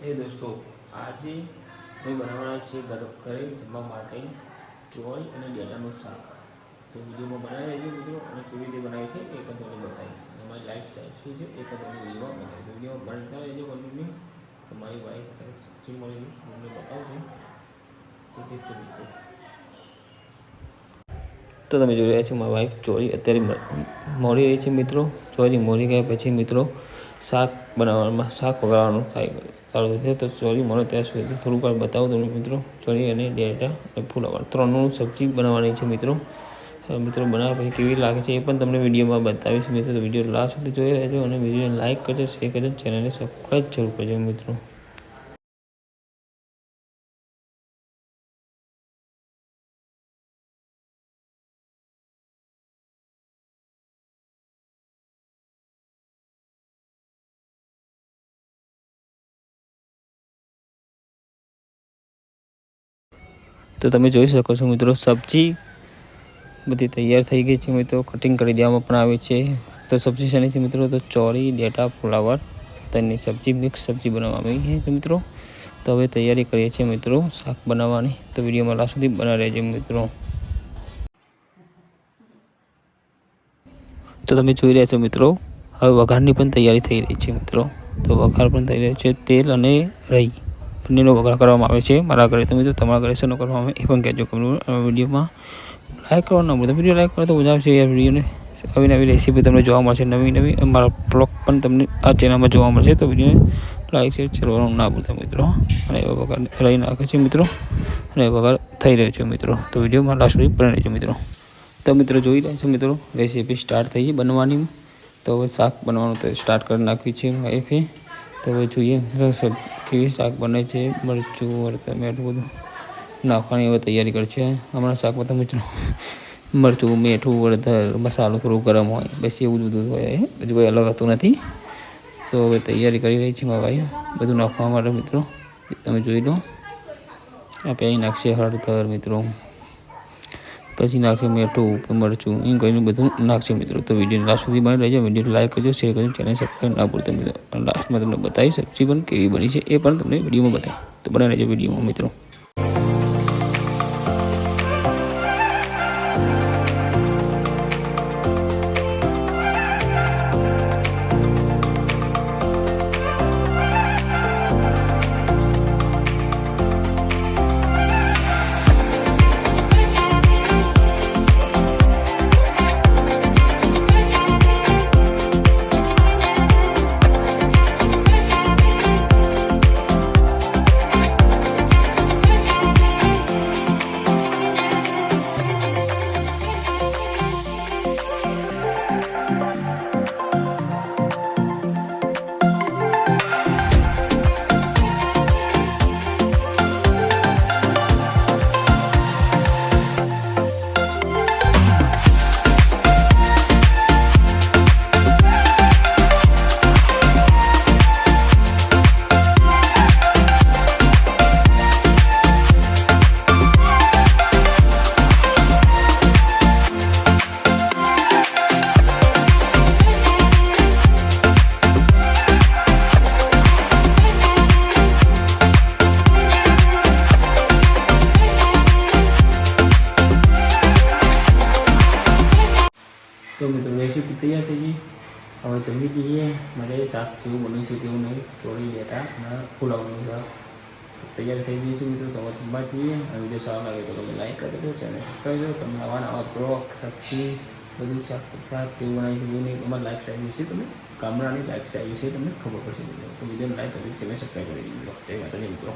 એ દોસ્તો આજે મેં બનાવવાના છે ઘરે જમવા માટે ચોળી અને ડેટાનું શાક. તો વિડીયોમાં બનાવી લેજો મિત્રો, અને કેવી રીતે બનાવે છે એ પણ તમને બતાવી. તમારી લાઈફ સ્ટાઈલ શું છે એ પણ તમને વિડીયોમાં બતાવી. વિડીયોમાં બનતા રહેજો કન્ટિન્યુ. તમારી વાઈફ સબ્જી મળેલી તમને બતાવશે કે તે મિત્રો. તો તમે જોઈ રહ્યા છો મારી વાઈફ ચોળી અત્યારે મોડી રહી છે મિત્રો. ચોળી મોડી ગયા પછી મિત્રો શાક બનાવવામાં શાક વગાડવાનું ચાલુ છે. તો ચોળી મળે ત્યાં સુધી થોડુંક વાર બતાવું તમને મિત્રો. ચોળી અને ડેટા અને ફુલાવર ત્રણનું સબ્જી બનાવવાની છે મિત્રો. મિત્રો બનાવ્યા પછી કેવી લાગે છે એ પણ તમને વિડીયોમાં બતાવીશ મિત્રો. તો વિડીયો લાસ્ટ સુધી જોઈ રહેજો અને વિડીયોને લાઈક કરજો, શેર કરજો, ચેનલને સબસ્ક્રાઈબ જરૂર કરજો મિત્રો. તો તમે જોઈ શકો છો મિત્રો, સબ્જી બધી તૈયાર થઈ ગઈ છે મિત્રો. કટિંગ કરી દેવામાં પણ આવે છે. તો સબ્જી શાની છે મિત્રો? તો ચોળી, ડેટા, ફુલાવર તેની સબ્જી મિક્સ સબ્જી બનાવવામાં આવી છે મિત્રો. તો હવે તૈયારી કરીએ છીએ મિત્રો શાક બનાવવાની. તો વિડીયોમાં લાસ્ટ સુધી બનાવી રહેજો મિત્રો. તો તમે જોઈ રહ્યા છો મિત્રો, હવે વઘારની પણ તૈયારી થઈ રહી છે મિત્રો. તો વઘાર પણ થઈ રહ્યો છે. તેલ અને રહી બંનેનો વઘાર કરવામાં આવે છે મારા ઘરે. તો મિત્રો તમારા ઘરે શેનો કરવામાં આવે એ પણ કહેજો. વિડીયોમાં લાઈક કરો ના ભૂલતા. વિડીયો લાઈક કરો તો મજા આવશે યાર. વિડીયોને નવી નવી રેસીપી તમને જોવા મળશે. નવી મારા બ્લોગ પણ તમને આ ચેનલમાં જોવા મળશે. તો વિડીયોને લાઈક શેર કરવાનું ના ભૂલતા મિત્રો. અને એવા વઘાર રહી નાખે છે મિત્રો, અને વઘાર થઈ રહ્યો છે મિત્રો. તો વિડીયોમાં લાસ્ટ સુધી બની રહેજો મિત્રો. તો મિત્રો જોઈ રહ્યા છો મિત્રો, રેસીપી સ્ટાર્ટ થઈ છે બનવાની. તો હવે શાક બનાવવાનું તો સ્ટાર્ટ કરી નાખ્યું છે વાઈફે. તો હવે જોઈએ કેવી શાક બને છે. મરચું, ટમેટું બધું નાખવાની હવે તૈયારી કરે છે. હમણાં શાકમાં તો મિત્રો મરચું, મીઠું, હળદર, મસાલો થોડું ગરમ હોય, બસ એવું જ બધું હોય. બધું કોઈ અલગ હતું નથી. તો હવે તૈયારી કરી રહી છે મારા ભાઈ બધું નાખવા માટે મિત્રો. તમે જોઈ લો. આપણે અહીં નાખશે હળદર મિત્રો, પછી નાખશે મીઠું, મરચું, એમ કરીને બધું નાખશે મિત્રો. તો વિડીયો લાસ્ટ સુધી બની રહેજો. વિડીયો લાઈક કરજો, શેર કરજો, ચેનલ સબસ્ક્રાઈબ ના ભૂલતા મિત્રો. લાસ્ટમાં તમને બતાવી સબ્જી પણ કેવી બની છે એ પણ તમને વિડીયોમાં બતાવી. તો બનાવી રહેજો વિડીયોમાં મિત્રો. તો મિત્રો રેસીપી તૈયાર થઈ ગઈ. હવે જમી જઈએ. મારે શાક કેવું બન્યું છે તેવું નહીં. ચોળી, ડેટા અને ફુલાવરનું શાક તૈયાર થઈ ગયું છે મિત્રો. તો હવે જમવા જઈએ. આ વિડીયો સારો લાગે તો તમે લાઈક કરી દો, ચેનલ સબસ્ક્રાઈબ કરો. તમને નવા બ્લોગ, સબ્જી બધું શાક કેવું બનાવી છે એવું નહીં. તમારી લાઈફ સ્ટાઈલ વિશે તમે ગામડાની લાઈફ સ્ટાઈલ વિશે તમને ખબર પડશે. તો વિડીયો લાઈક કરી, ચેનલ સબસ્ક્રાઈબ કરી દીધો. જય માતાજી મિત્રો.